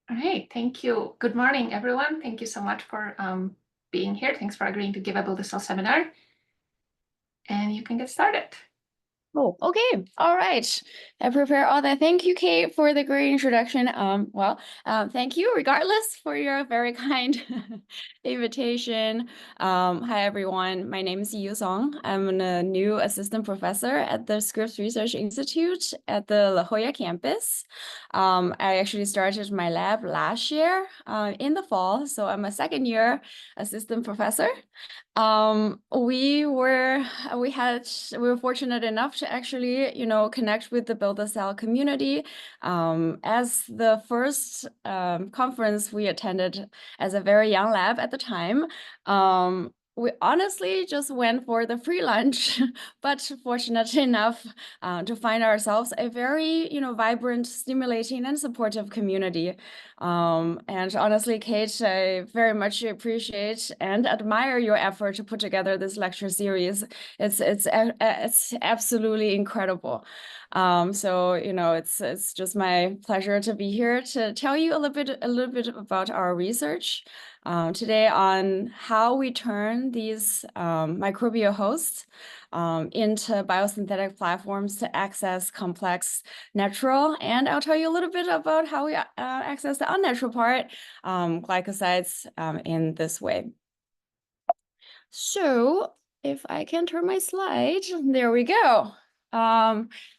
All right, thank you. Good morning, everyone. Thank you so much for being here. Thanks for agreeing to give a Build a Cell seminar. And you can get started. Oh, okay. All right. I prepare all that. Thank you, Kate, for the great introduction. Thank you, regardless, for your very kind invitation. Hi, everyone. My name is Yuzhong. I'm a new assistant professor at the Scripps Research Institute at the La Jolla campus. I actually started my lab last year in the fall, so I'm a second-year assistant professor. We were fortunate enough to actually, connect with the Build a Cell community. As the first conference we attended as a very young lab at the time, we honestly just went for the free lunch, but fortunate enough to find ourselves a very, vibrant, stimulating, and supportive community. And honestly, Kate, I very much appreciate and admire your effort to put together this lecture series. It's absolutely incredible. It's just my pleasure to be here to tell you a little bit about our research today on how we turn these microbial hosts into biosynthetic platforms to access complex natural. And I'll tell you a little bit about how we access the unnatural part, glycosides, in this way. So if I can turn my slide, there we go.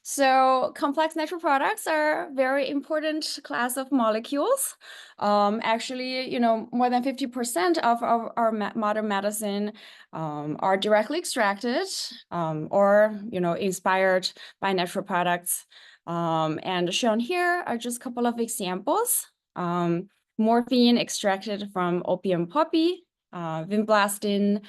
So complex natural products are a very important class of molecules. Actually, more than 50% of our modern medicine are directly extracted or, inspired by natural products. And shown here are just a couple of examples. Morphine extracted from opium poppy, vinblastine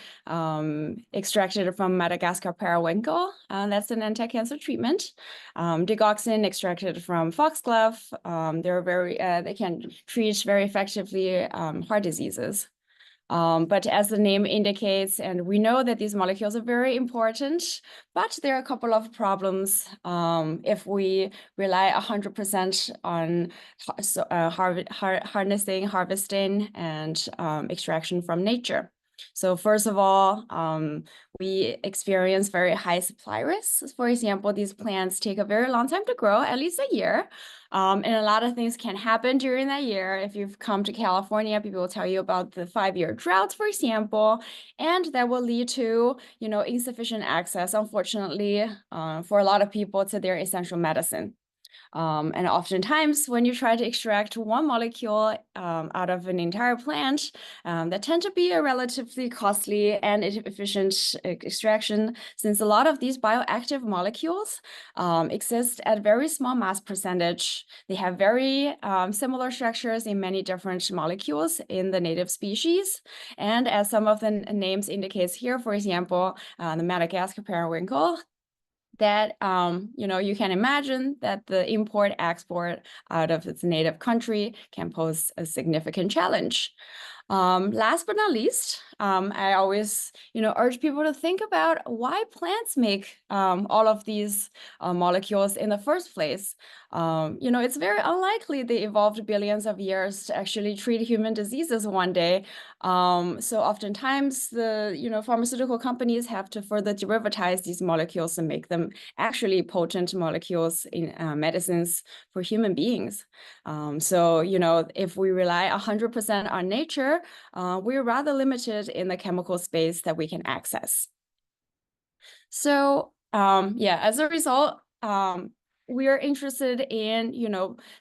extracted from Madagascar periwinkle. That's an anti-cancer treatment. Digoxin extracted from foxglove. They can treat very effectively heart diseases. But as the name indicates, and we know that these molecules are very important, but there are a couple of problems if we rely 100% on harvesting, and extraction from nature. So first of all, we experience very high supply risks. For example, these plants take a very long time to grow, at least a year. And a lot of things can happen during that year. If you've come to California, people will tell you about the 5-year droughts, for example, and that will lead to, insufficient access, unfortunately, for a lot of people to their essential medicine. And oftentimes, when you try to extract one molecule out of an entire plant, that tend to be a relatively costly and efficient extraction, since a lot of these bioactive molecules exist at very small mass percentage. They have very similar structures in many different molecules in the native species. And as some of the names indicates here, for example, the Madagascar periwinkle, that you can imagine that the import-export out of its native country can pose a significant challenge. Last but not least, I always, urge people to think about why plants make all of these molecules in the first place. It's very unlikely they evolved billions of years to actually treat human diseases one day. So oftentimes the pharmaceutical companies have to further derivatize these molecules and make them actually potent molecules in medicines for human beings. So if we rely 100% on nature, we're rather limited in the chemical space that we can access. So as a result, we are interested in,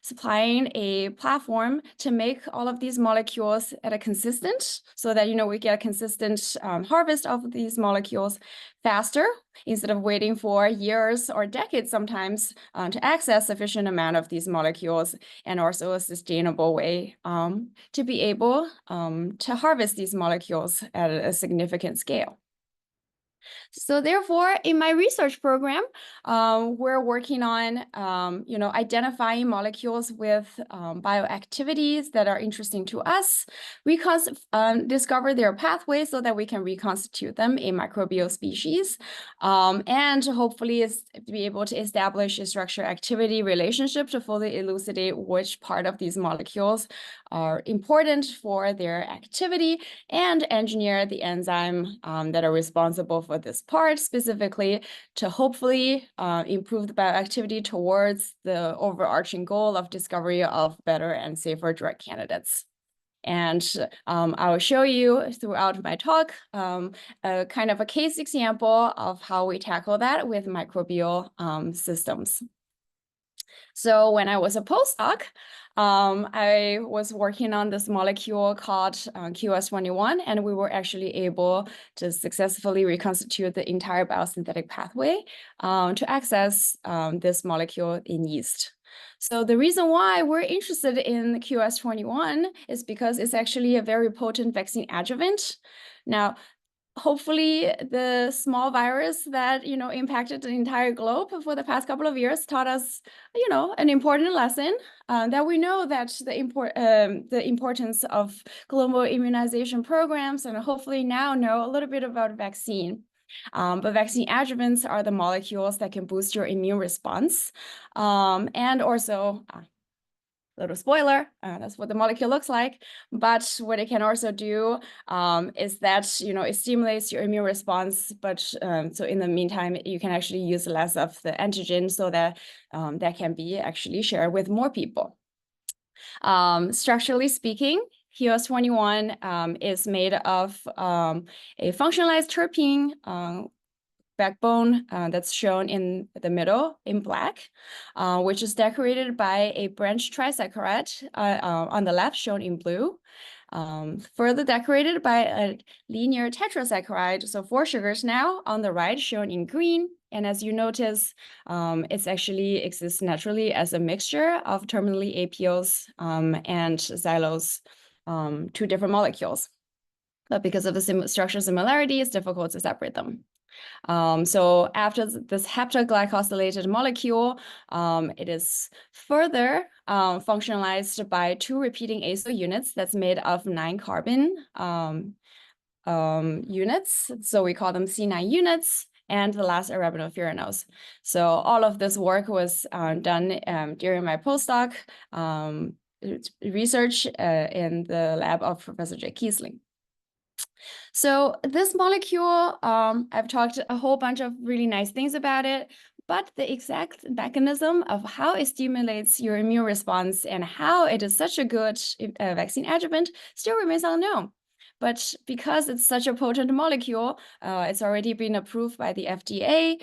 supplying a platform to make all of these molecules at a consistent, so that, we get a consistent harvest of these molecules faster, instead of waiting for years or decades sometimes to access sufficient amount of these molecules, and also a sustainable way to be able to harvest these molecules at a significant scale. So therefore, in my research program, we're working on, identifying molecules with bioactivities that are interesting to us. We discover their pathways so that we can reconstitute them in microbial species, and hopefully be able to establish a structure-activity relationship to fully elucidate which part of these molecules are important for their activity and engineer the enzyme that are responsible for this part specifically to hopefully improve the bioactivity towards the overarching goal of discovery of better and safer drug candidates. And I will show you throughout my talk a kind of a case example of how we tackle that with microbial systems. So when I was a postdoc, I was working on this molecule called QS21, and we were actually able to successfully reconstitute the entire biosynthetic pathway to access this molecule in yeast. So the reason why we're interested in QS21 is because it's actually a very potent vaccine adjuvant. Now, hopefully the small virus that impacted the entire globe for the past couple of years taught us an important lesson, that we know that the importance of global immunization programs, and hopefully now know a little bit about vaccine. But vaccine adjuvants are the molecules that can boost your immune response, and also little spoiler, that's what the molecule looks like. But what it can also do is that, it stimulates your immune response. But so in the meantime, you can actually use less of the antigen so that that can be actually shared with more people. Structurally speaking, QS21 is made of a functionalized terpene backbone that's shown in the middle in black, which is decorated by a branched trisaccharide on the left shown in blue, further decorated by a linear tetrasaccharide, so 4 sugars now, on the right shown in green. And as you notice, it actually exists naturally as a mixture of terminally apiose and xylose, 2 different molecules. But because of the structural similarity, it's difficult to separate them. So after this heptaglycosylated molecule, it is further functionalized by 2 repeating azo units that's made of 9 carbon units. So we call them C9 units, and the last arabinofuranose. So all of this work was done during my postdoc research in the lab of Professor Jay Kiesling. So this molecule, I've talked a whole bunch of really nice things about it, but the exact mechanism of how it stimulates your immune response and how it is such a good vaccine adjuvant still remains unknown. But because it's such a potent molecule, it's already been approved by the FDA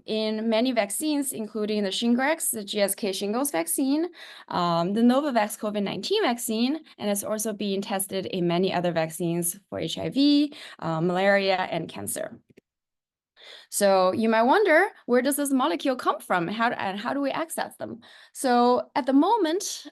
in many vaccines, including the Shingrix, the GSK shingles vaccine, the Novavax COVID-19 vaccine, and it's also being tested in many other vaccines for HIV, malaria, and cancer. So you might wonder, where does this molecule come from? How do we access them? So at the moment,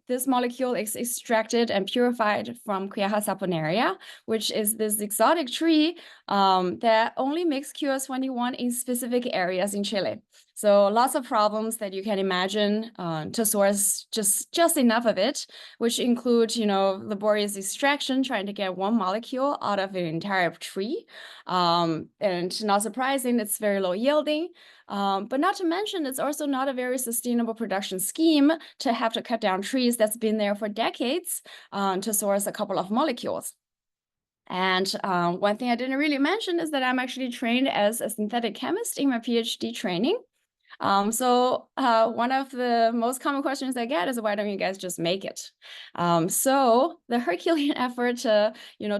this molecule is extracted and purified from Quillaja saponaria, which is this exotic tree that only makes QS21 in specific areas in Chile. So lots of problems that you can imagine to source just enough of it, which include, laborious extraction, trying to get one molecule out of an entire tree. And not surprising, it's very low yielding. But not to mention, it's also not a very sustainable production scheme to have to cut down trees that's been there for decades to source a couple of molecules. And one thing I didn't really mention is that I'm actually trained as a synthetic chemist in my PhD training. So one of the most common questions I get is, why don't you guys just make it? So the Herculean effort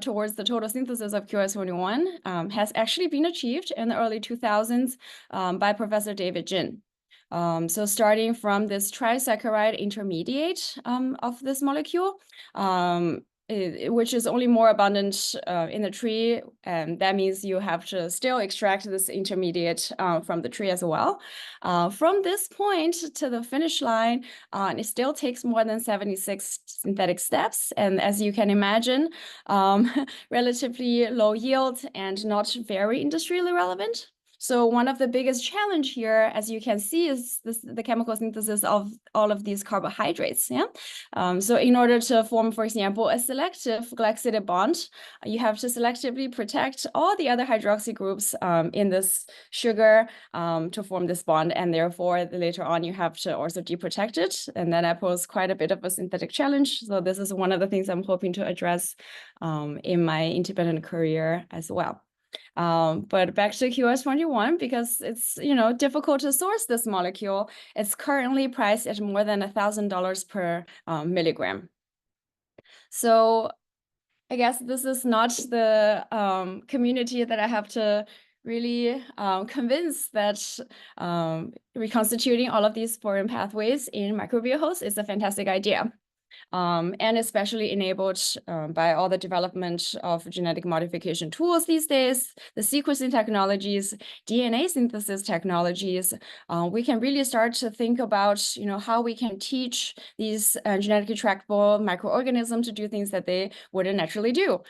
towards the total synthesis of QS21 has actually been achieved in the early 2000s by Professor David Jin. So starting from this trisaccharide intermediate of this molecule, which is only more abundant in the tree, and that means you have to still extract this intermediate from the tree as well. From this point to the finish line, it still takes more than 76 synthetic steps, and as you can imagine, relatively low yield and not very industrially relevant. So one of the biggest challenge here, as you can see, is the chemical synthesis of all of these carbohydrates. Yeah. So in order to form, for example, a selective glycosidic bond, you have to selectively protect all the other hydroxy groups in this sugar to form this bond, and therefore later on you have to also deprotect it, and then that poses quite a bit of a synthetic challenge. So this is one of the things I'm hoping to address in my independent career as well. But back to QS21, because it's, difficult to source this molecule. It's currently priced at more than $1,000 per milligram. So I guess this is not the community that I have to really convince that reconstituting all of these foreign pathways in microbial hosts is a fantastic idea. And especially enabled by all the development of genetic modification tools these days, the sequencing technologies, DNA synthesis technologies. We can really start to think about, how we can teach these genetically trackable microorganisms to do things that they wouldn't naturally do.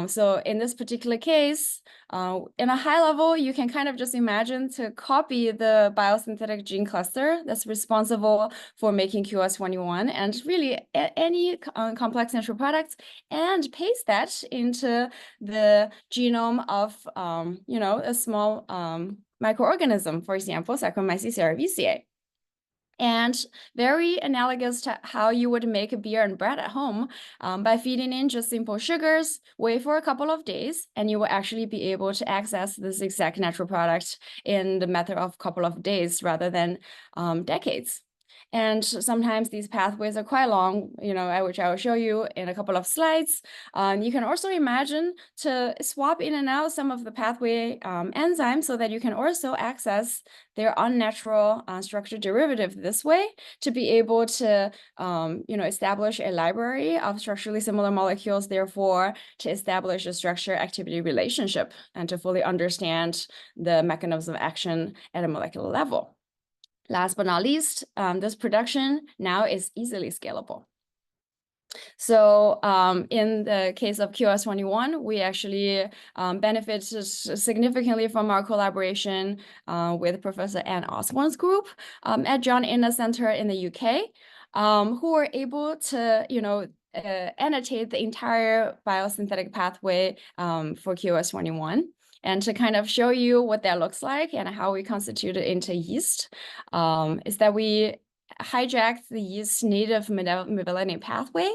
So in this particular case, in a high level, you can kind of just imagine to copy the biosynthetic gene cluster that's responsible for making QS21 and really any complex natural products, and paste that into the genome of, a small microorganism, for example, Saccharomyces cerevisiae. And very analogous to how you would make a beer and bread at home by feeding in just simple sugars, wait for a couple of days, and you will actually be able to access this exact natural product in the matter of a couple of days rather than decades. And sometimes these pathways are quite long, which I will show you in a couple of slides. You can also imagine to swap in and out some of the pathway enzymes so that you can also access their unnatural structure derivative this way to be able to, establish a library of structurally similar molecules, therefore to establish a structure-activity relationship and to fully understand the mechanisms of action at a molecular level. Last but not least, this production now is easily scalable. So in the case of QS21, we actually benefited significantly from our collaboration with Professor Anne Osborne's group at John Innes Center in the UK, who were able to, annotate the entire biosynthetic pathway for QS21. And to kind of show you what that looks like and how we constitute it into yeast, is that we hijacked the yeast's native mevalonate pathway,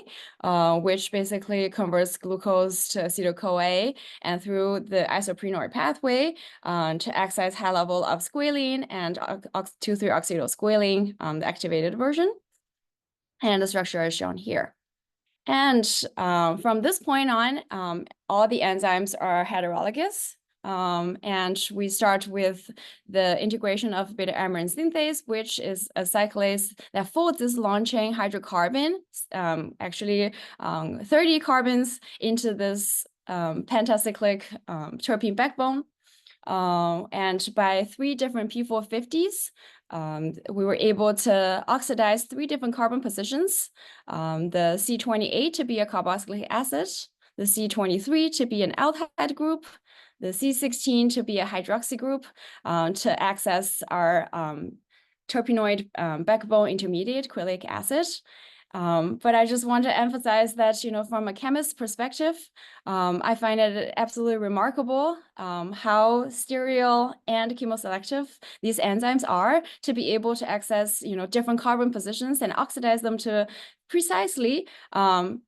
which basically converts glucose to acetyl-CoA, and through the isoprenoid pathway to access high level of squalene and 2,3-oxidosqualene, the activated version. And the structure is shown here. And from this point on, all the enzymes are heterologous. And we start with the integration of beta-adenine synthase, which is a cyclase that folds this long chain hydrocarbon, actually 30 carbons into this pentacyclic terpene backbone. And by 3 different P450s, we were able to oxidize 3 different carbon positions, the C28 to be a carboxylic acid, the C23 to be an aldehyde group, the C16 to be a hydroxy group, to access our terpenoid backbone intermediate, quilic acid. But I just want to emphasize that, from a chemist's perspective, I find it absolutely remarkable how sterile and chemoselective these enzymes are to be able to access, different carbon positions and oxidize them to precisely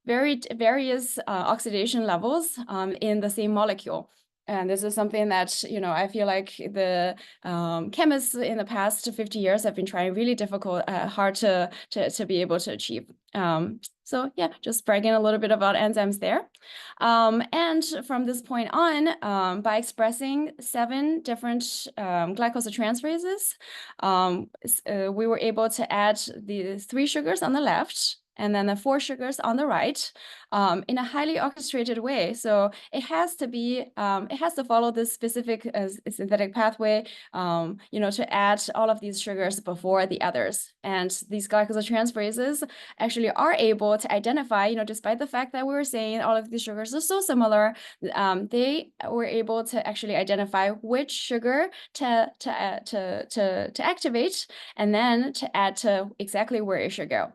various oxidation levers in the same molecule. And this is something that, I feel like the chemists in the past 50 years have been trying really hard to be able to achieve. So yeah, just bragging a little bit about enzymes there. And from this point on, by expressing 7 different glycosyltransferases, we were able to add the 3 sugars on the left and then the 4 sugars on the right, in a highly orchestrated way. So it has to be, it has to follow this specific synthetic pathway, to add all of these sugars before the others. And these glycosyl actually are able to identify, despite the fact that we were saying all of these sugars are so similar, they were able to actually identify which sugar to activate, and then to add to exactly where it should go.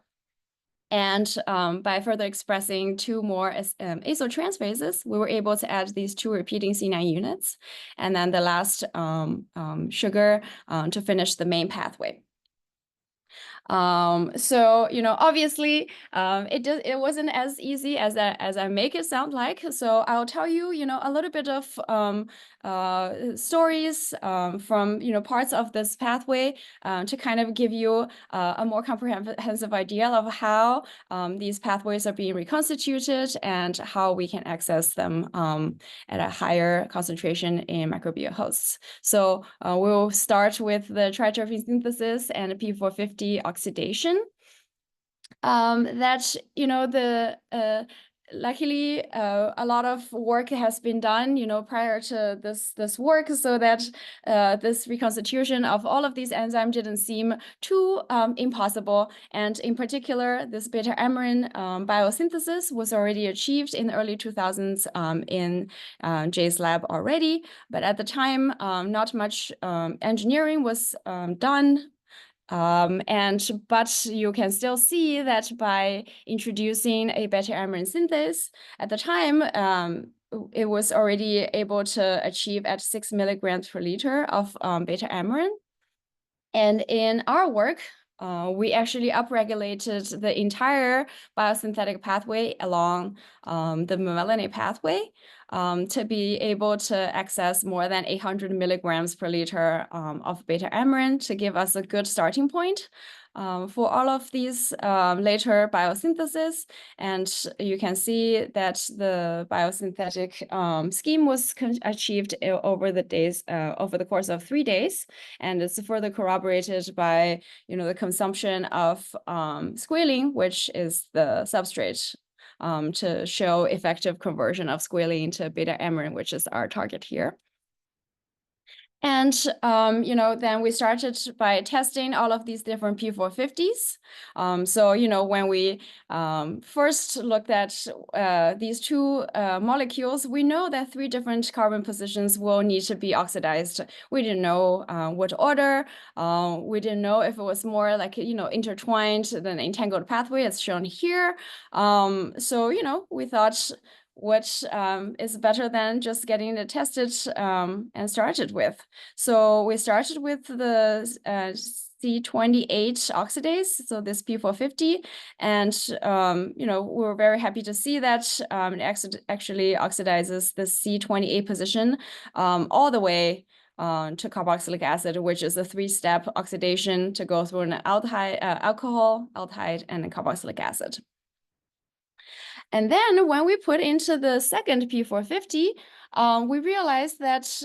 And by further expressing 2 more azotransphrases, we were able to add these 2 repeating C9 units, and then the last sugar to finish the main pathway. So obviously it wasn't as easy as I make it sound like. So I'll tell you a little bit of stories from parts of this pathway to kind of give you a more comprehensive idea of how these pathways are being reconstituted and how we can access them at a higher concentration in microbial hosts. So we'll start with the tritrophin synthesis and P450 oxidation. Luckily, a lot of work has been done, prior to this work, so that this reconstitution of all of these enzymes didn't seem too impossible. And in particular, this beta-amarin biosynthesis was already achieved in the early 2000s in Jay's lab already. But at the time, not much engineering was done. But you can still see that by introducing a beta-amarin synthase at the time, it was already able to achieve at 6 milligrams per liter of beta-amarin. And in our work, we actually upregulated the entire biosynthetic pathway along the mevalonate pathway to be able to access more than 800 milligrams per liter of beta-amarin to give us a good starting point for all of these later biosynthesis. And you can see that the biosynthetic scheme was achieved over the course of 3 days. And it's further corroborated by, the consumption of squalene, which is the substrate to show effective conversion of squalene to beta-amarin, which is our target here. And, then we started by testing all of these different P450s. So, when we first looked at these 2 molecules, we know that 3 different carbon positions will need to be oxidized. We didn't know what order. We didn't know if it was more like, intertwined than entangled pathway as shown here. So, we thought, what is better than just getting it tested and started with. So we started with the C28 oxidase, so this P450, and we were very happy to see that it actually oxidizes the C28 position all the way to carboxylic acid, which is a 3-step oxidation to go through an alcohol, aldehyde, and a carboxylic acid. And then when we put into the second P450, we realized that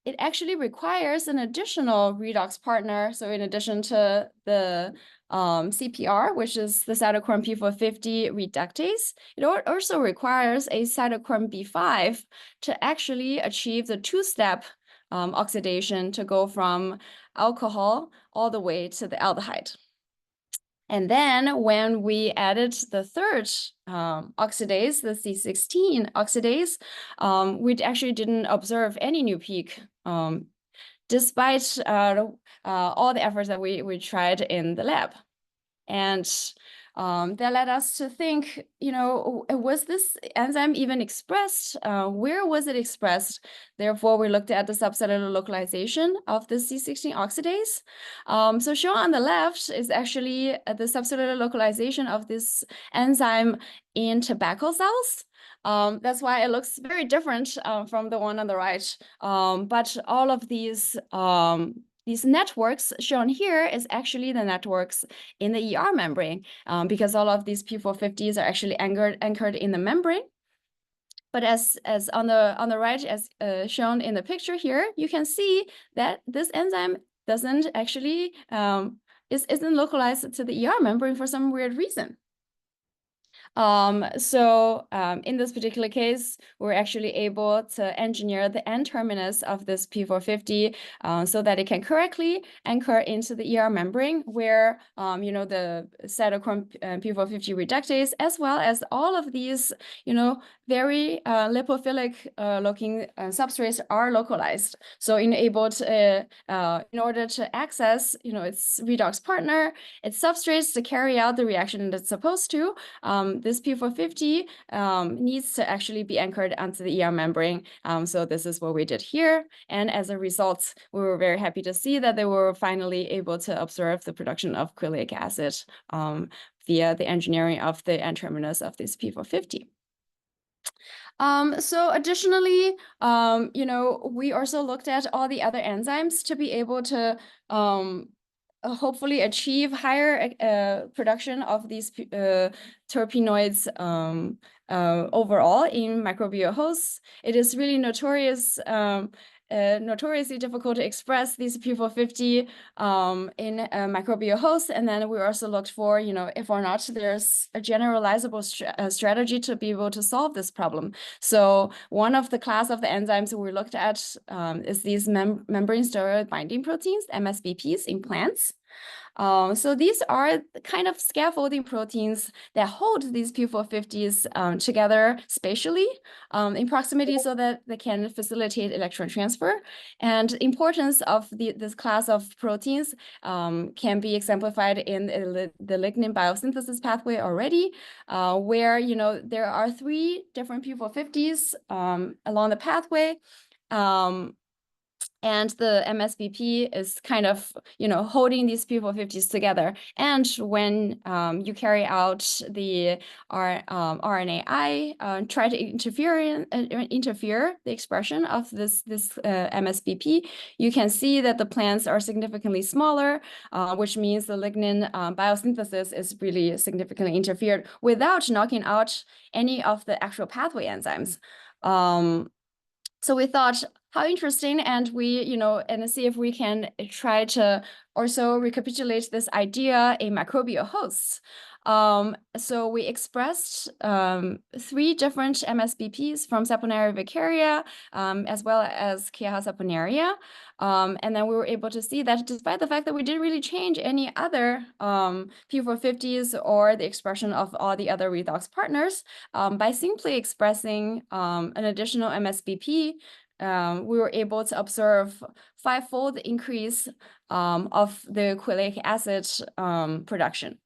it actually requires an additional redox partner. So in addition to the CPR, which is the cytochrome P450 reductase, it also requires a cytochrome B5 to actually achieve the 2-step oxidation to go from alcohol all the way to the aldehyde. And then when we added the third oxidase, the C16 oxidase, we actually didn't observe any new peak, despite all the efforts that we tried in the lab. And that led us to think, was this enzyme even expressed? Where was it expressed? Therefore, we looked at the subcellular localization of the C16 oxidase. So shown on the left is actually the subcellular localization of this enzyme in tobacco cells. That's why it looks very different from the one on the right. But all of these networks shown here is actually the networks in the ER membrane, because all of these P450s are actually anchored in the membrane. But as on the right, as shown in the picture here, you can see that this enzyme doesn't actually isn't localized to the ER membrane for some weird reason. In this particular case, we're actually able to engineer the N-terminus of this P450 so that it can correctly anchor into the ER membrane where, the cytochrome P450 reductase, as well as all of these, very lipophilic looking substrates are localized. So in order to access, its redox partner, its substrates to carry out the reaction that it's supposed to, this P450 needs to actually be anchored onto the ER membrane. So this is what we did here. And as a result, we were very happy to see that they were finally able to observe the production of quillic acid via the engineering of the N-terminus of this P450. So additionally, we also looked at all the other enzymes to be able to hopefully achieve higher production of these terpenoids overall in microbial hosts. It is really notoriously difficult to express these P450 in microbial hosts. And then we also looked for, if or not there's a generalizable strategy to be able to solve this problem. So one of the class of the enzymes we looked at is these membrane steroid binding proteins, MSBPs, in plants. So these are the kind of scaffolding proteins that hold these P450s together spatially in proximity so that they can facilitate electron transfer. And importance of this class of proteins can be exemplified in the lignin biosynthesis pathway already, where there are 3 different P450s along the pathway. And the MSBP is kind of, holding these P450s together. And when you carry out the RNAi, try to interfere the expression of this MSBP, you can see that the plants are significantly smaller, which means the lignin biosynthesis is really significantly interfered without knocking out any of the actual pathway enzymes. So we thought, how interesting, and we, and see if we can try to also recapitulate this idea in microbial hosts. So we expressed 3 different MSBPs from Saponaria vicaria, as well as Keha saponaria. And then we were able to see that despite the fact that we didn't really change any other P450s or the expression of all the other redox partners, by simply expressing an additional MSBP, we were able to observe 5-fold increase of the quillic acid production.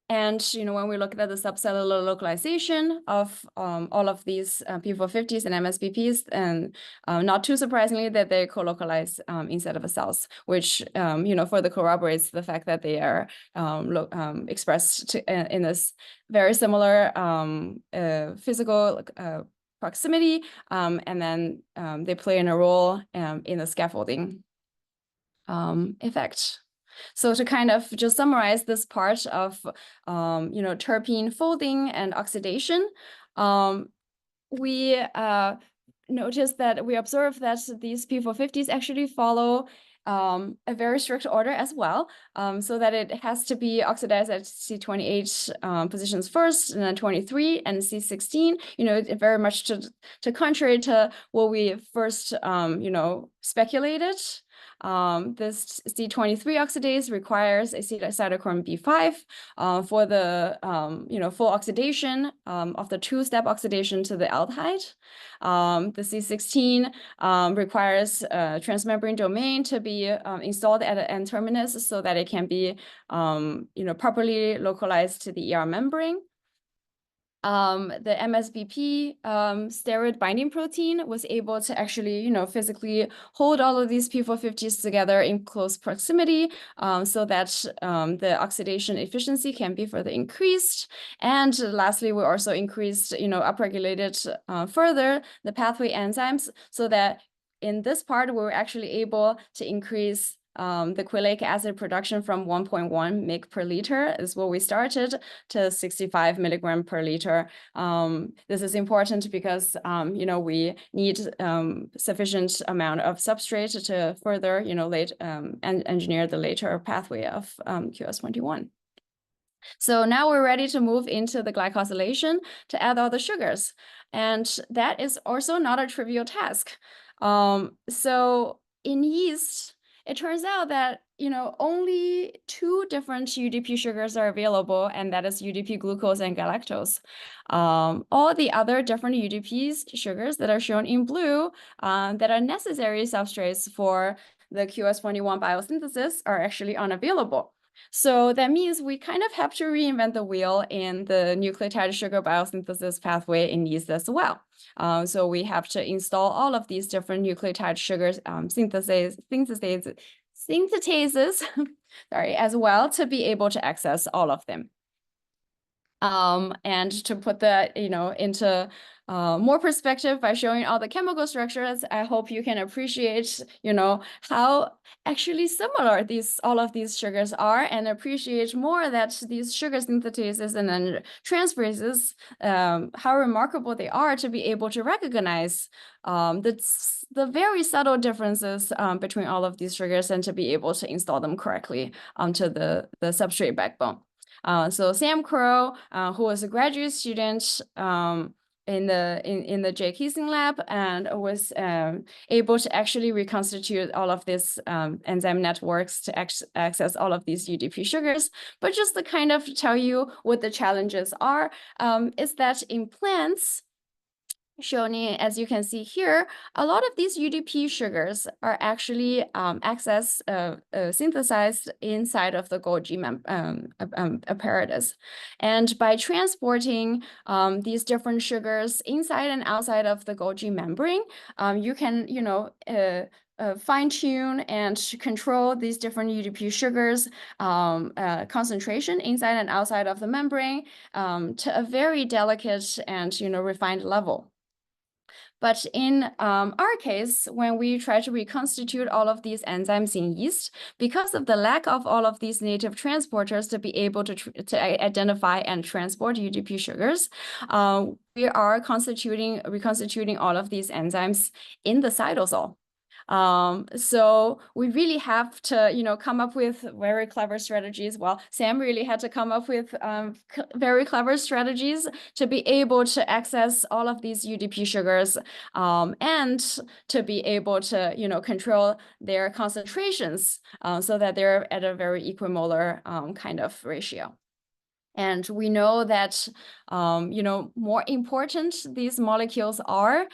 And when we look at the subcellular localization of all of these P450s and MSBPs, and not too surprisingly that they co-localize inside of the cells, which further corroborates the fact that they are expressed in this very similar physical proximity, and then they play in a role in the scaffolding effect. So to kind of just summarize this part of, terpene folding and oxidation, we noticed that we observed that these P450s actually follow a very strict order as well, so that it has to be oxidized at C28 positions first, and then 23 and C16. It very much to contrary to what we first, speculated. This C23 oxidase requires a cytochrome B5 for the full oxidation of the 2-step oxidation to the aldehyde. The C16 requires a transmembrane domain to be installed at an N-terminus so that it can be properly localized to the ER membrane. The MSBP steroid binding protein was able to actually, physically hold all of these P450s together in close proximity, so that the oxidation efficiency can be further increased. And lastly, we also increased, upregulated further the pathway enzymes so that in this part, we were actually able to increase the quillic acid production from 1.1 mg per liter is what we started to 65 milligram per liter. This is important because, we need sufficient amount of substrate to further, engineer the later pathway of QS21. So now we're ready to move into the glycosylation to add all the sugars. And that is also not a trivial task. So in yeast, it turns out that, only 2 different UDP sugars are available, and that is UDP glucose and galactose. All the other different UDP sugars that are shown in blue that are necessary substrates for the QS21 biosynthesis are actually unavailable. So that means we kind of have to reinvent the wheel in the nucleotide sugar biosynthesis pathway in yeast as well. So we have to install all of these different nucleotide sugars synthetases sorry, as well, to be able to access all of them. And to put that, into more perspective by showing all the chemical structures, I hope you can appreciate, how actually similar all of these sugars are, and appreciate more that these sugar synthetases and then transferases, how remarkable they are to be able to recognize the very subtle differences between all of these sugars, and to be able to install them correctly onto the substrate backbone. So Sam Crow, who was a graduate student in the J. Keesing lab, and was able to actually reconstitute all of these enzyme networks to access all of these UDP sugars. But just to kind of tell you what the challenges are, is that in plants, shown as you can see here, a lot of these UDP sugars are actually synthesized inside of the Golgi apparatus. And by transporting these different sugars inside and outside of the Golgi membrane, you can, fine-tune and control these different UDP sugars concentration inside and outside of the membrane to a very delicate and, refined level. But in our case, when we try to reconstitute all of these enzymes in yeast, because of the lack of all of these native transporters to be able to identify and transport UDP sugars, we are reconstituting all of these enzymes in the cytosol. So we really have to, come up with very clever strategies. Well, Sam really had to come up with very clever strategies to be able to access all of these UDP sugars and to be able to, control their concentrations so that they're at a very equimolar kind of ratio. And we know that, more important these molecules are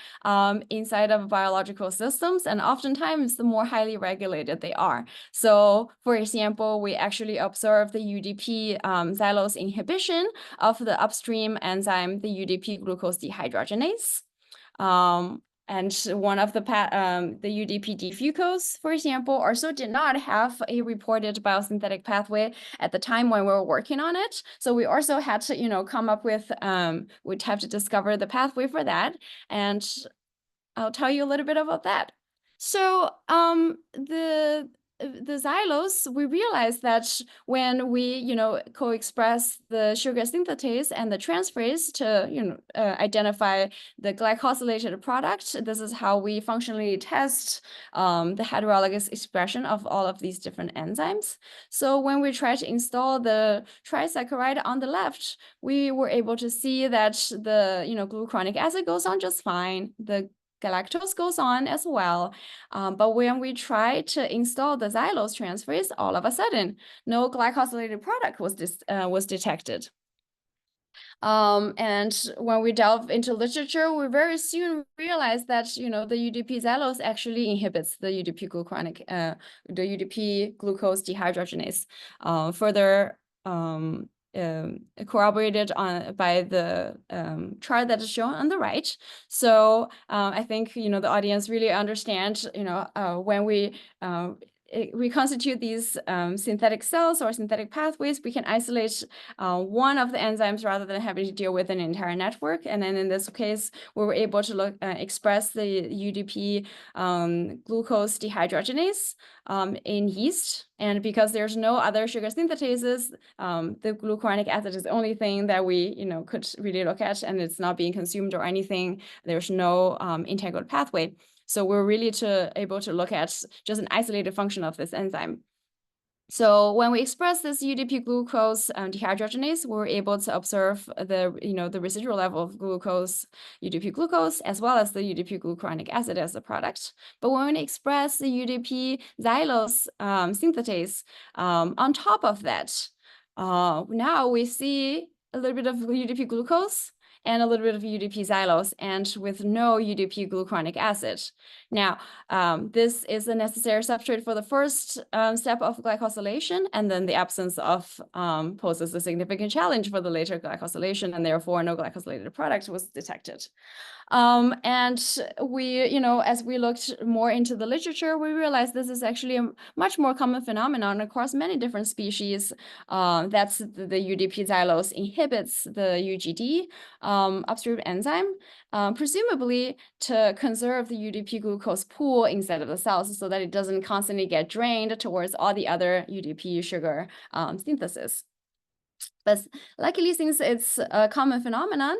inside of biological systems, and oftentimes the more highly regulated they are. So, for example, we actually observe the UDP xylose inhibition of the upstream enzyme, the UDP glucose dehydrogenase. And one of the UDP defucose, for example, also did not have a reported biosynthetic pathway at the time when we were working on it. So we also had to, come up with, we'd have to discover the pathway for that. And I'll tell you a little bit about that. So the xylose, we realized that when we, co-express the sugar synthetase and the transferase to, identify the glycosylated product, this is how we functionally test the heterologous expression of all of these different enzymes. So when we try to install the trisaccharide on the left, we were able to see that the, glucuronic acid goes on just fine. The galactose goes on as well. But when we try to install the xylose transferase, all of a sudden, no glycosylated product was detected. And when we delve into literature, we very soon realized that, the UDP xylose actually inhibits the UDP glucose dehydrogenase. Further corroborated by the chart that is shown on the right. So I think, the audience really understand, when we reconstitute these synthetic cells or synthetic pathways, we can isolate one of the enzymes rather than having to deal with an entire network. And then in this case, we were able to express the UDP glucose dehydrogenase in yeast. And because there's no other sugar synthetases, the glucuronic acid is the only thing that we could really look at, and it's not being consumed or anything. There's no integral pathway. So we're really able to look at just an isolated function of this enzyme. So when we express this UDP glucose dehydrogenase, we're able to observe the residual level of glucose, UDP glucose, as well as the UDP glucuronic acid as a product. But when we express the UDP xylose synthetase on top of that, now we see a little bit of UDP glucose and a little bit of UDP xylose, and with no UDP glucuronic acid. Now, this is a necessary substrate for the first step of glycosylation, and then the absence of poses a significant challenge for the later glycosylation, and therefore no glycosylated product was detected. And we, as we looked more into the literature, we realized this is actually a much more common phenomenon across many different species. That's the UDP xylose inhibits the UGD upstream enzyme, presumably to conserve the UDP glucose pool inside of the cells so that it doesn't constantly get drained towards all the other UDP sugar synthesis. But luckily, since it's a common phenomenon,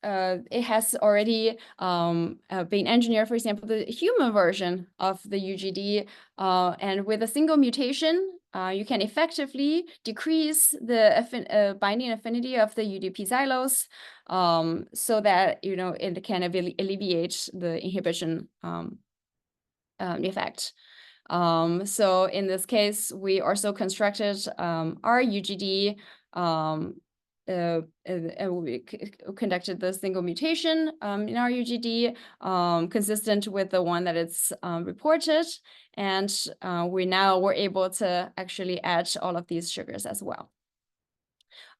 it has already been engineered, for example, the human version of the UGD, and with a single mutation, you can effectively decrease the binding affinity of the UDP xylose, so that it can alleviate the inhibition effect. So in this case, we also constructed our UGD. We conducted the single mutation in our UGD, consistent with the one that it's reported, and we now were able to actually add all of these sugars as well.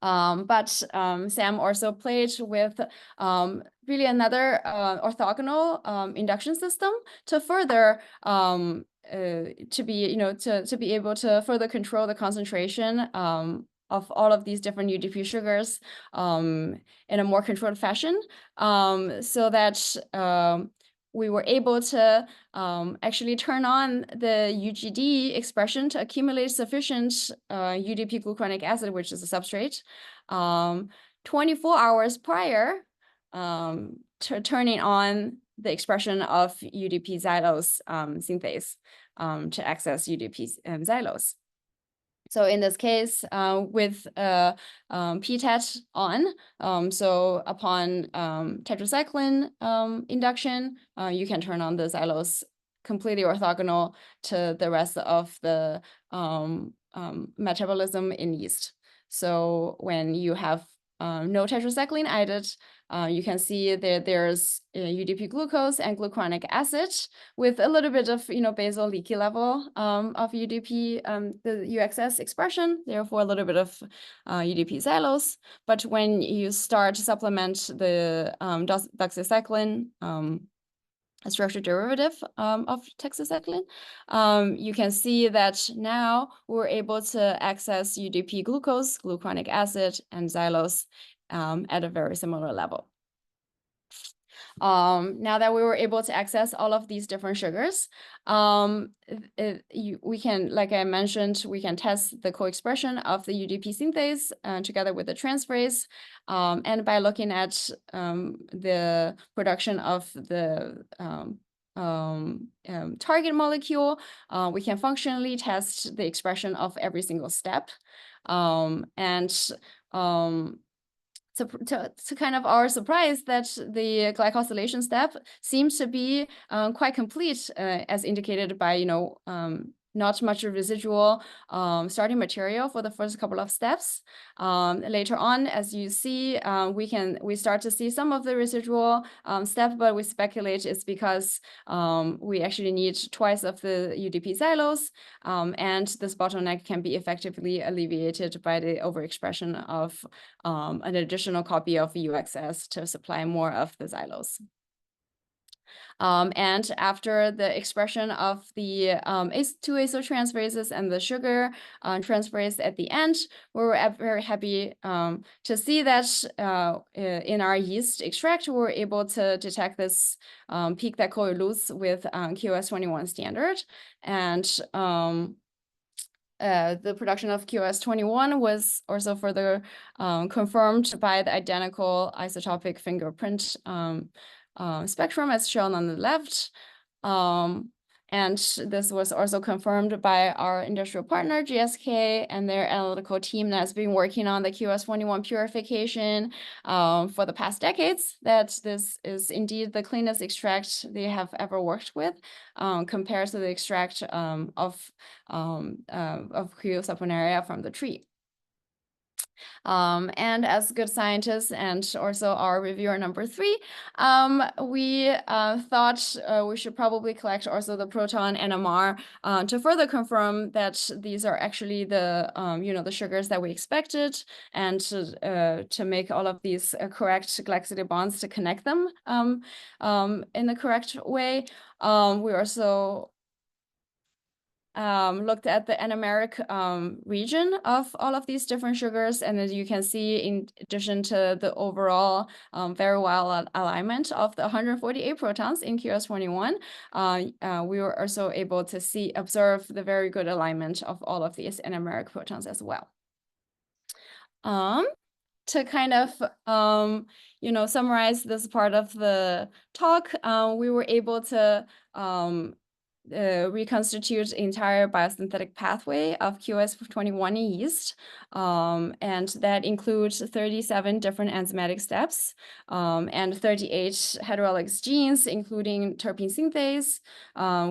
But Sam also played with really another orthogonal induction system to further to be able to further control the concentration of all of these different UDP sugars in a more controlled fashion, so that we were able to actually turn on the UGD expression to accumulate sufficient UDP glucuronic acid, which is a substrate, 24 hours prior to turning on the expression of UDP xylose synthase to access UDP xylose. So in this case, with PTET on, so upon tetracycline induction, you can turn on the xylose completely orthogonal to the rest of the metabolism in yeast. So when you have no tetracycline added, you can see that there's UDP glucose and glucuronic acid with a little bit of basal leaky level of UDP, the UXS expression, therefore a little bit of UDP xylose. But when you start to supplement the doxycycline, a structural derivative of tetracycline, you can see that now we're able to access UDP glucose, glucuronic acid, and xylose at a very similar level. Now that we were able to access all of these different sugars, we can, like I mentioned, we can test the co-expression of the UDP synthase together with the transferase, and by looking at the production of the target molecule, we can functionally test the expression of every single step, to kind of our surprise that the glycosylation step seems to be quite complete, as indicated by not much residual starting material for the first couple of steps. Later on, as you see, we start to see some of the residual step, but we speculate it's because we actually need twice of the UDP xylose, and this bottleneck can be effectively alleviated by the overexpression of an additional copy of UXS to supply more of the xylose. And after the expression of the two azotransferases and the sugar transferase at the end, we were very happy to see that in our yeast extract, we were able to detect this peak that coeludes with QS21 standard. And the production of QS21 was also further confirmed by the identical isotopic fingerprint spectrum as shown on the left. And this was also confirmed by our industrial partner, GSK, and their analytical team that has been working on the QS21 purification for the past decades, that this is indeed the cleanest extract they have ever worked with compared to the extract of Q. saponaria from the tree. And as good scientists and also our reviewer number 3, we thought we should probably collect also the proton NMR to further confirm that these are actually the the sugars that we expected, and to make all of these correct glycosidic bonds to connect them in the correct way. We also looked at the anomeric region of all of these different sugars, and as you can see, in addition to the overall very well alignment of the 148 protons in QS21, we were also able to observe the very good alignment of all of these anomeric protons as well. To kind of summarize this part of the talk, we were able to reconstitute the entire biosynthetic pathway of QS21 in yeast, and that includes 37 different enzymatic steps and 38 heterologous genes, including terpene synthase.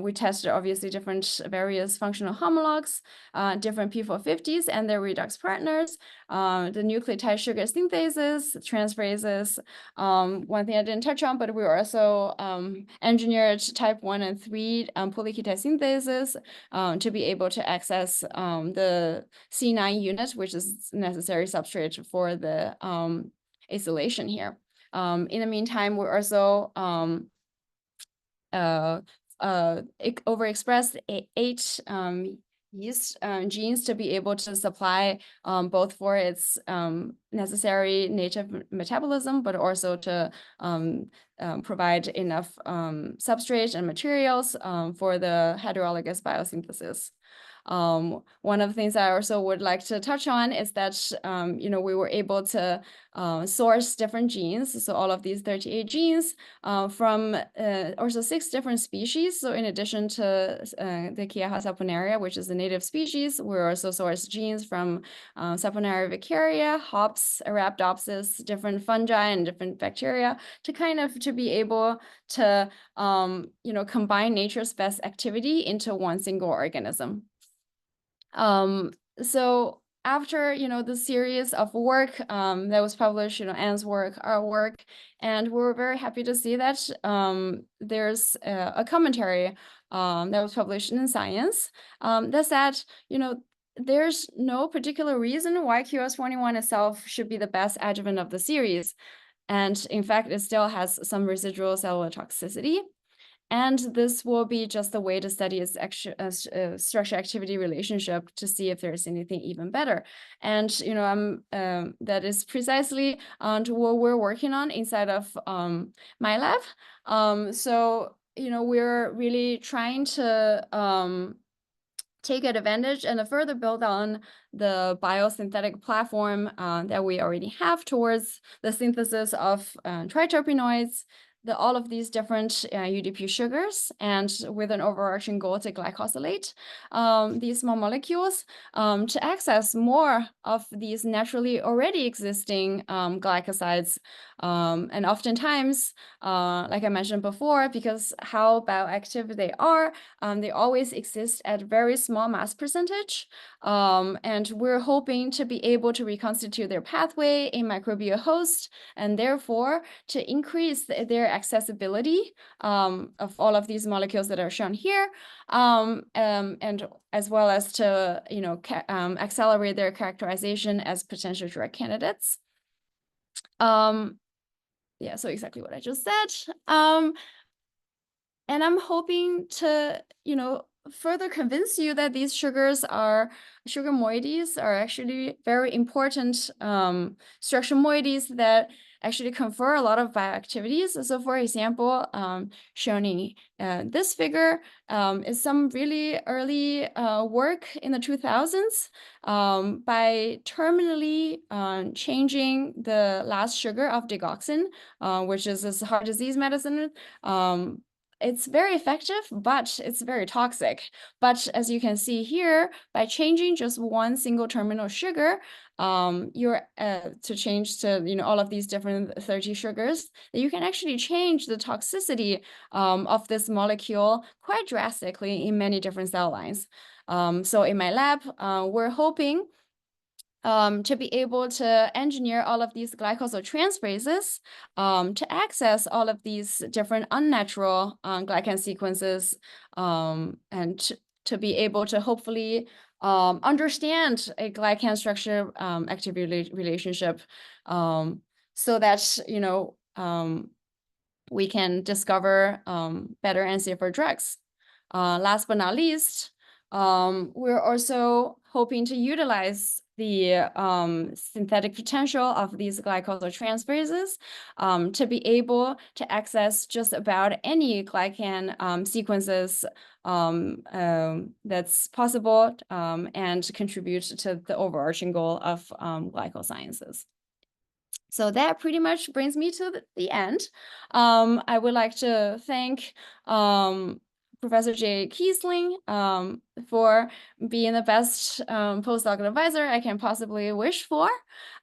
We tested obviously various functional homologs, different P450s and their redox partners, the nucleotide sugar synthases, transferases. One thing I didn't touch on, but we also engineered type 1 and 3 polyketide synthases to be able to access the C9 unit, which is necessary substrate for the acylation here. In the meantime, we're also overexpressed 8 yeast genes to be able to supply both for its necessary native metabolism, but also to provide enough substrate and materials for the heterologous biosynthesis. One of the things I also would like to touch on is that we were able to source different genes, so all of these 38 genes from also 6 different species. So in addition to the Quieja saponaria, which is the native species, we also sourced genes from Saponaria vicaria, hops, Arabidopsis, different fungi and different bacteria to be able to combine nature's best activity into one single organism. So after the series of work that was published, Anne's work, our work, and we were very happy to see that there's a commentary that was published in Science that said, there's no particular reason why QS21 itself should be the best adjuvant of the series, and in fact, it still has some residual cellular toxicity. And this will be just a way to study its structure-activity relationship to see if there's anything even better. And that is precisely what we're working on inside of my lab. So we're really trying to take advantage and further build on the biosynthetic platform that we already have towards the synthesis of triterpenoids, all of these different UDP sugars, and with an overarching goal to glycosylate these small molecules to access more of these naturally already existing glycosides. And oftentimes, like I mentioned before, because how bioactive they are, they always exist at very small mass percentage. And we're hoping to be able to reconstitute their pathway in microbial host, and therefore to increase their accessibility of all of these molecules that are shown here, and as well as to accelerate their characterization as potential drug candidates. Yeah, so exactly what I just said. And I'm hoping to, further convince you that these sugar moieties are actually very important structural moieties that actually confer a lot of bioactivities. So for example, shown in this figure is some really early work in the 2000s by terminally changing the last sugar of digoxin, which is this heart disease medicine. It's very effective, but it's very toxic. But as you can see here, by changing just one single terminal sugar, you're to change to all of these different 30 sugars, you can actually change the toxicity of this molecule quite drastically in many different cell lines. So in my lab, we're hoping to be able to engineer all of these glycosyltransferases to access all of these different unnatural glycan sequences and to be able to hopefully understand a glycan structure activity relationship so that we can discover better and safer drugs. Last but not least, we're also hoping to utilize the synthetic potential of these glycosyltransferases to be able to access just about any glycan sequences that's possible and contribute to the overarching goal of glycosciences. So that pretty much brings me to the end. I would like to thank Professor Jay Kiesling for being the best postdoc advisor I can possibly wish for.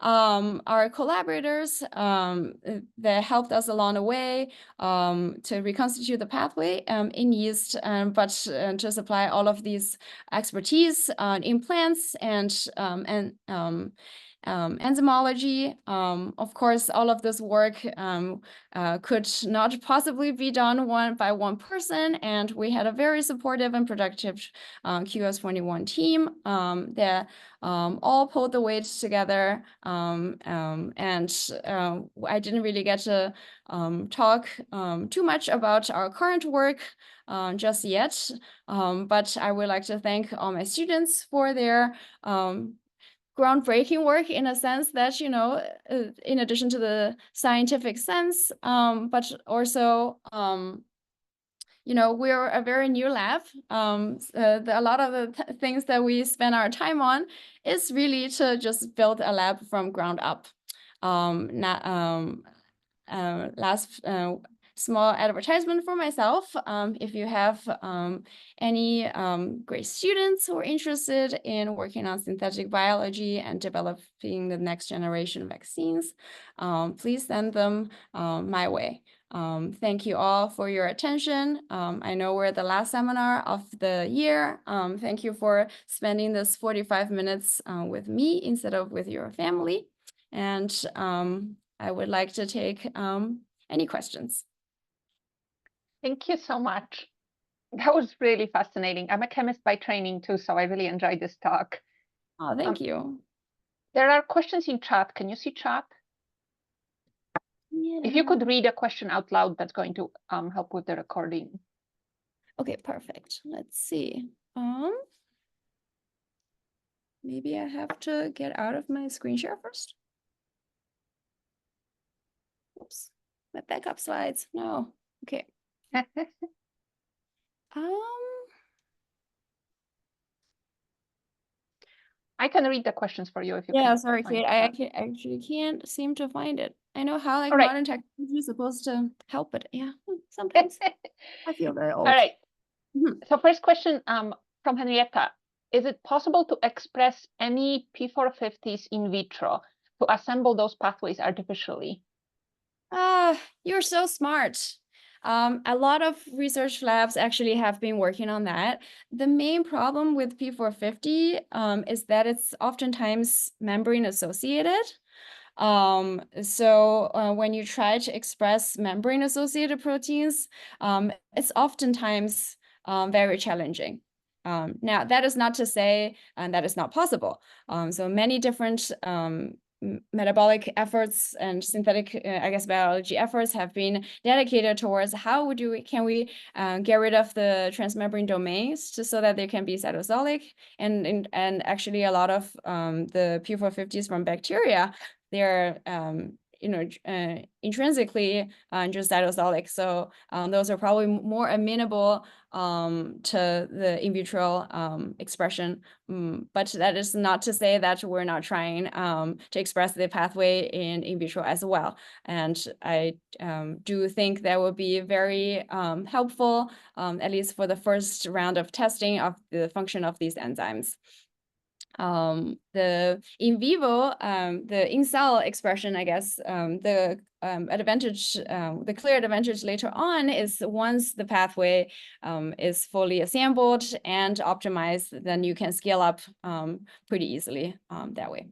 Our collaborators that helped us along the way to reconstitute the pathway in yeast, but to supply all of these expertise in plants and enzymology. Of course, all of this work could not possibly be done by one person, and we had a very supportive and productive QS21 team that all pulled the weight together. And I didn't really get to talk too much about our current work just yet, but I would like to thank all my students for their groundbreaking work in a sense that, in addition to the scientific sense, but also, we're a very new lab. A lot of the things that we spend our time on is really to just build a lab from ground up. Last small advertisement for myself. If you have any great students who are interested in working on synthetic biology and developing the next generation vaccines, please send them my way. Thank you all for your attention. I know we're at the last seminar of the year. Thank you for spending this 45 minutes with me instead of with your family. And I would like to take any questions. Thank you so much. That was really fascinating. I'm a chemist by training too, so I really enjoyed this talk. Oh, thank you. There are questions in chat. Can you see chat? Yeah. If you could read a question out loud, that's going to help with the recording. Okay, perfect. Let's see. Maybe I have to get out of my screen share first. Oops, my backup slides. No. Okay. I can read the questions for you if you can. Yeah, sorry, Kate. I actually can't seem to find it. I know how modern technology is supposed to help, but yeah, sometimes I feel very old. All right. So first question from Henrietta. Is it possible to express any P450s in vitro to assemble those pathways artificially? You're so smart. A lot of research labs actually have been working on that. The main problem with P450 is that it's oftentimes membrane associated. So when you try to express membrane associated proteins, it's oftentimes very challenging. Now, that is not to say that it's not possible. So many different metabolic efforts and synthetic, I guess, biology efforts have been dedicated towards how can we get rid of the transmembrane domains so that they can be cytosolic, and actually a lot of the P450s from bacteria, they're intrinsically cytosolic, so those are probably more amenable to the in vitro expression. But that is not to say that we're not trying to express the pathway in vitro as well. And I do think that would be very helpful, at least for the first round of testing of the function of these enzymes. The in vivo, the in-cell expression, I guess, the advantage, the clear advantage later on is once the pathway is fully assembled and optimized, then you can scale up pretty easily that way.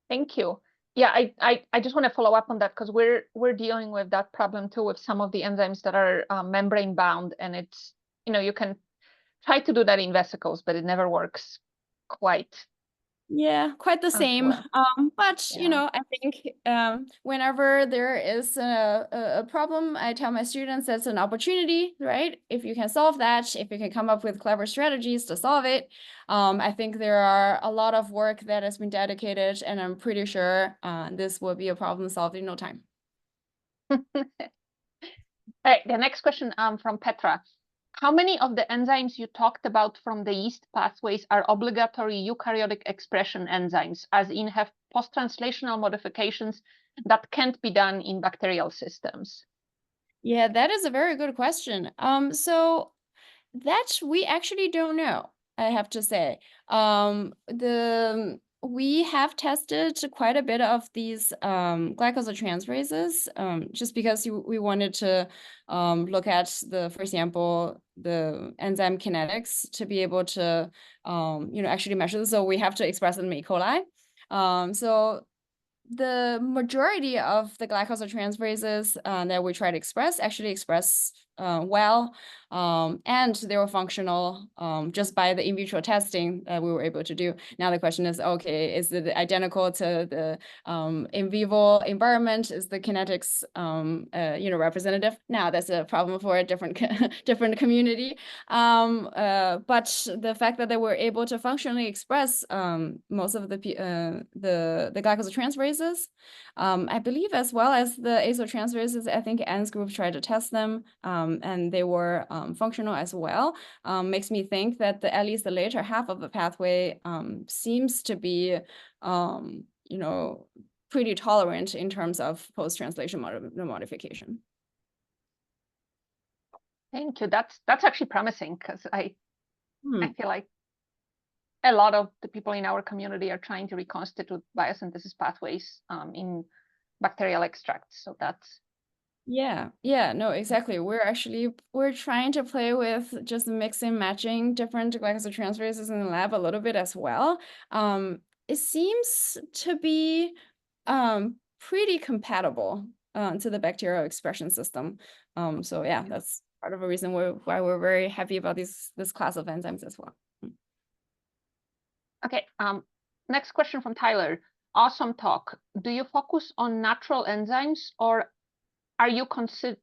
Thank you. Yeah, I just want to follow up on that because we're dealing with that problem too with some of the enzymes that are membrane bound, and it's, you can try to do that in vesicles, but it never works quite. Yeah, quite the same. Well. But Yeah. I think whenever there is a problem, I tell my students that's an opportunity, right? If you can solve that, if you can come up with clever strategies to solve it, I think there are a lot of work that has been dedicated, and I'm pretty sure this will be a problem solved in no time. All right, the next question from Petra. How many of the enzymes you talked about from the yeast pathways are obligatory eukaryotic expression enzymes, as in have post-translational modifications that can't be done in bacterial systems? Yeah, that is a very good question. So that we actually don't know, I have to say. We have tested quite a bit of these glycosyltransferases, just because we wanted to look at for example, the enzyme kinetics to be able to actually measure this. So we have to express it in E. coli. So the majority of the glycosyltransferases that we try to express actually express well, and they were functional just by the in vitro testing that we were able to do. Now the question is, okay, is it identical to the in vivo environment? Is the kinetics representative? Now that's a problem for a different different community. But the fact that they were able to functionally express most of the glycosyltransferases, I believe, as well as the acyltransferases, I think Anne's group tried to test them, and they were functional as well. Makes me think that at least the later half of the pathway seems to be, pretty tolerant in terms of post-translation modification. Thank you. That's actually promising, because I feel like a lot of the people in our community are trying to reconstitute biosynthesis pathways in bacterial extracts. So that's yeah, no, exactly. We're trying to play with just mixing, matching different glycosyltransferases in the lab a little bit as well. It seems to be pretty compatible to the bacterial expression system. So yeah, that's part of a reason why we're very happy about this class of enzymes as well. okay. Next question from Tyler. Awesome talk. Do you focus on natural enzymes, or are you considering?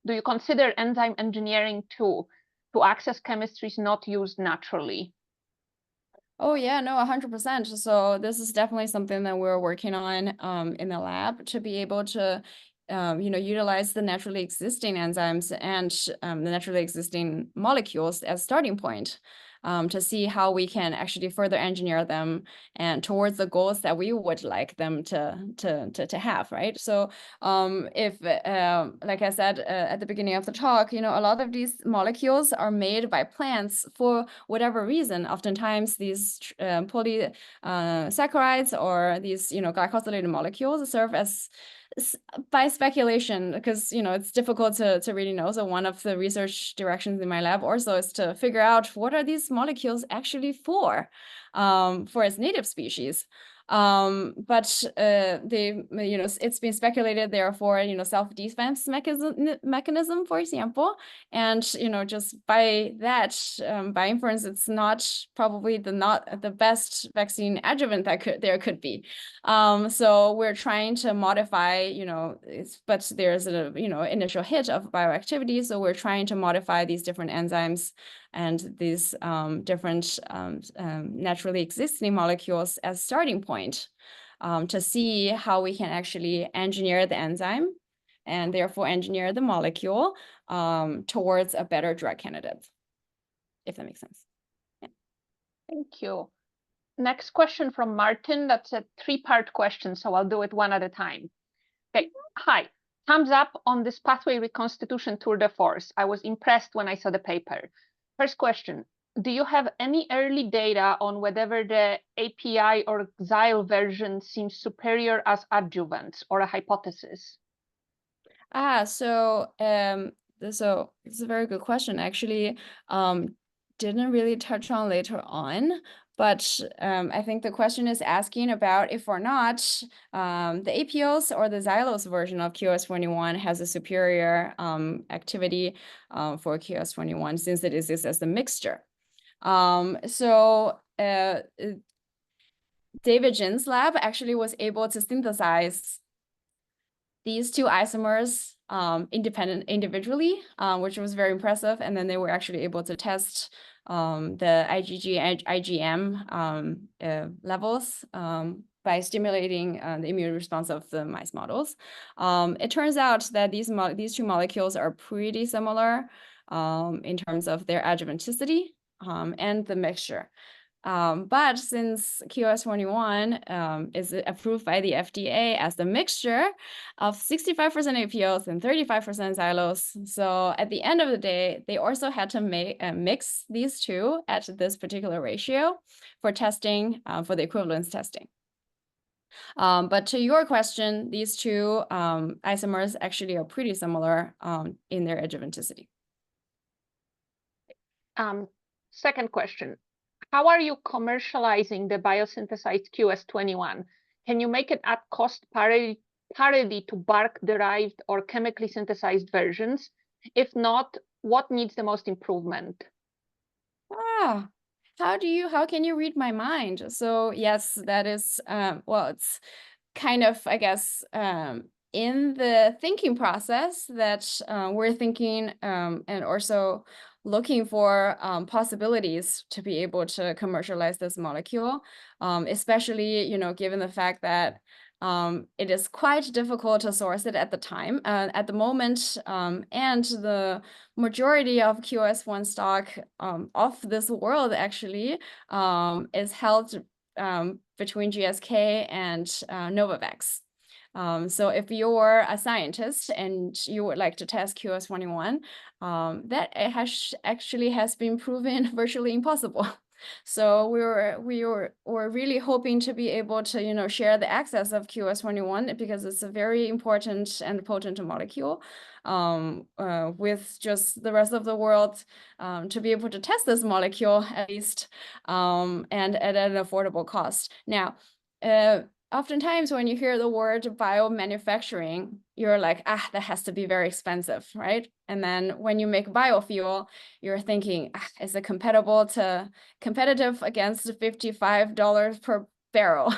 Do you consider enzyme engineering to access chemistries not used naturally? Oh yeah, no, 100%. So this is definitely something that we're working on in the lab, to be able to utilize the naturally existing enzymes and the naturally existing molecules as starting point, to see how we can actually further engineer them and towards the goals that we would like them to have, right? So if like I said at the beginning of the talk, a lot of these molecules are made by plants for whatever reason. Oftentimes these polysaccharides or these glycosylated molecules serve as, by speculation, because it's difficult to really know. So one of the research directions in my lab also is to figure out what are these molecules actually for its native species. But it's been speculated therefore, self-defense mechanism, for example, and just by that, by inference, it's not probably not the best vaccine adjuvant that there could be. So we're trying to modify, but there's a initial hit of bioactivity, so we're trying to modify these different enzymes and these different naturally existing molecules as starting point to see how we can actually engineer the enzyme and therefore engineer the molecule towards a better drug candidate, if that makes sense. Yeah. Thank you. Next question from Martin. That's a 3-part question, so I'll do it one at a time. Okay. Hi. Thumbs up on this pathway reconstitution tour de force. I was impressed when I saw the paper. First question, do you have any early data on whether the API or xyl version seems superior as adjuvants, or a hypothesis? So it's a very good question. Actually, didn't really touch on later on, but I think the question is asking about if or not the APOs or the xylose version of QS21 has a superior activity for QS21 since it exists as a mixture. David Jin's lab actually was able to synthesize these two isomers individually, which was very impressive. And then they were actually able to test the IgG and IgM levels by stimulating the immune response of the mice models. It turns out that these two molecules are pretty similar in terms of their adjuvanticity and the mixture. But since QS21 is approved by the FDA as the mixture of 65% APOs and 35% xylose, so at the end of the day, they also had to mix these two at this particular ratio for testing, for the equivalence testing. But to your question, these two isomers actually are pretty similar in their adjuvanticity. Second question. How are you commercializing the biosynthesized QS21? Can you make it at cost parity to bark-derived or chemically synthesized versions? If not, what needs the most improvement? How can you read my mind? So yes, that is, well, it's kind of, I guess, in the thinking process that we're thinking and also looking for possibilities to be able to commercialize this molecule, especially, given the fact that it is quite difficult to source it at the moment, and the majority of QS1 stock of this world actually is held between GSK and Novavax. So if you're a scientist and you would like to test QS21, that actually has been proven virtually impossible. So we're really hoping to be able to share the access of QS21 because it's a very important and potent molecule with just the rest of the world to be able to test this molecule at least and at an affordable cost. Now, oftentimes when you hear the word biomanufacturing, you're like, that has to be very expensive, right? And then when you make biofuel, you're thinking, is it competitive against $55 per barrel?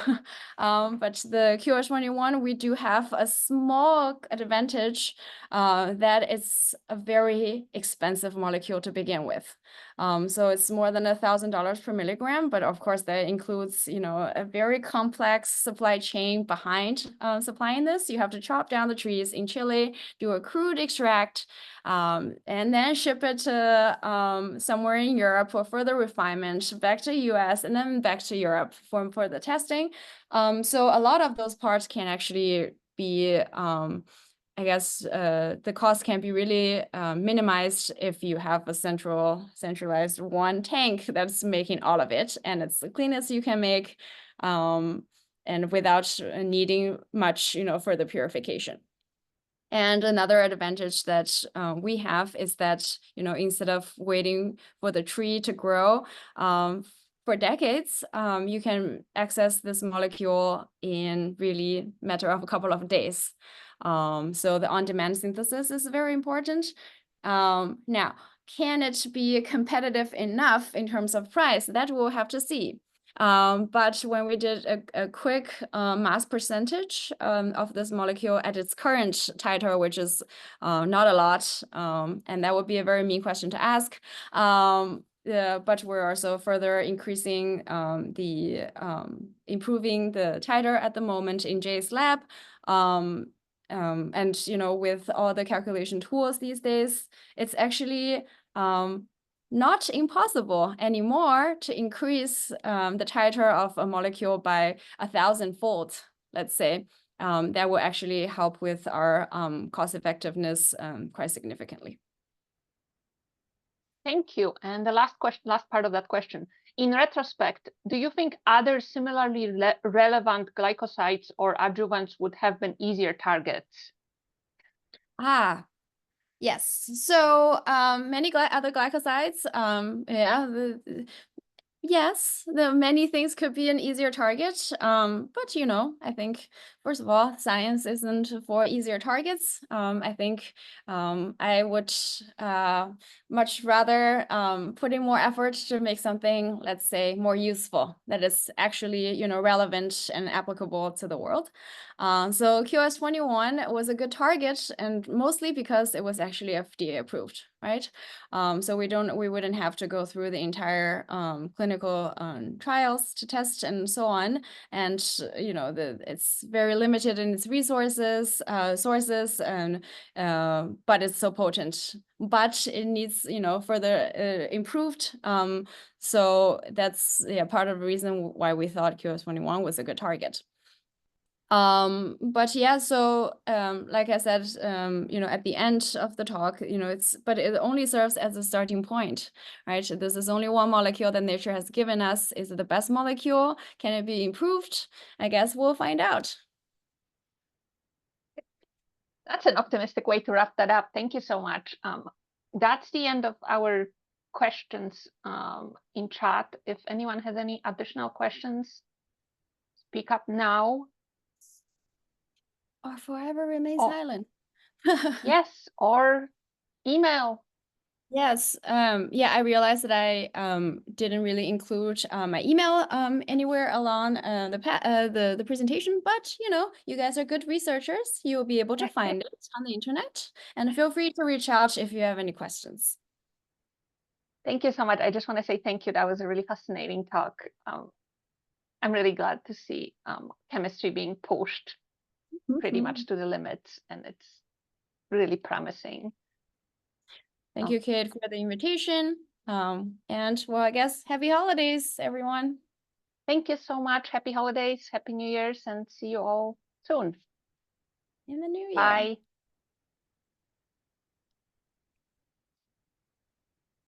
But the QS21, we do have a small advantage that it's a very expensive molecule to begin with. So it's more than $1,000 per milligram, but of course that includes, a very complex supply chain behind supplying this. You have to chop down the trees in Chile, do a crude extract, and then ship it to somewhere in Europe for further refinement, back to US, and then back to Europe for further testing. So a lot of those parts can actually be I guess the cost can be really minimized if you have a centralized one tank that's making all of it, and it's the cleanest you can make, and without needing much, further purification. And another advantage that we have is that, instead of waiting for the tree to grow, for decades, you can access this molecule in really matter of a couple of days. So the on-demand synthesis is very important. Now, can it be competitive enough in terms of price? That we'll have to see. But when we did a quick mass percentage of this molecule at its current titer, which is not a lot, and that would be a very mean question to ask. But we're also further increasing improving the titer at the moment in Jay's lab. And with all the calculation tools these days, it's actually not impossible anymore to increase the titer of a molecule by 1,000-fold, let's say. That will actually help with our cost effectiveness quite significantly. Thank you. And the last part of that question. In retrospect, do you think other similarly relevant glycosides or adjuvants would have been easier targets? Yes. So many other glycosides, yes, the many things could be an easier target. But I think first of all, science isn't for easier targets. I think I would much rather put in more effort to make something, let's say, more useful, that is actually relevant and applicable to the world. So QS21 was a good target, and mostly because it was actually FDA approved, right? So we wouldn't have to go through the entire clinical trials to test and so on. And it's very limited in its resources, and but it's so potent. But it needs further improved. So that's part of the reason why we thought QS21 was a good target. But yeah, so like I said, at the end of the talk, but it only serves as a starting point, right? This is only one molecule that nature has given us. Is it the best molecule? Can it be improved? I guess we'll find out. That's an optimistic way to wrap that up. Thank you so much. That's the end of our questions in chat. If anyone has any additional questions, speak up now. Or forever remain silent. Yes, or email. Yes. Yeah, I realized that I didn't really include my email anywhere along the presentation, but you guys are good researchers. You'll be able to find it on the internet, and feel free to reach out if you have any questions. Thank you so much. I just want to say thank you. That was a really fascinating talk. I'm really glad to see chemistry being pushed pretty much to the limits, and it's really promising. Thank you, Kate, for the invitation. And well, I guess happy holidays, everyone. Thank you so much. Happy holidays, happy New Year's, and see you all soon. In the new year. Bye.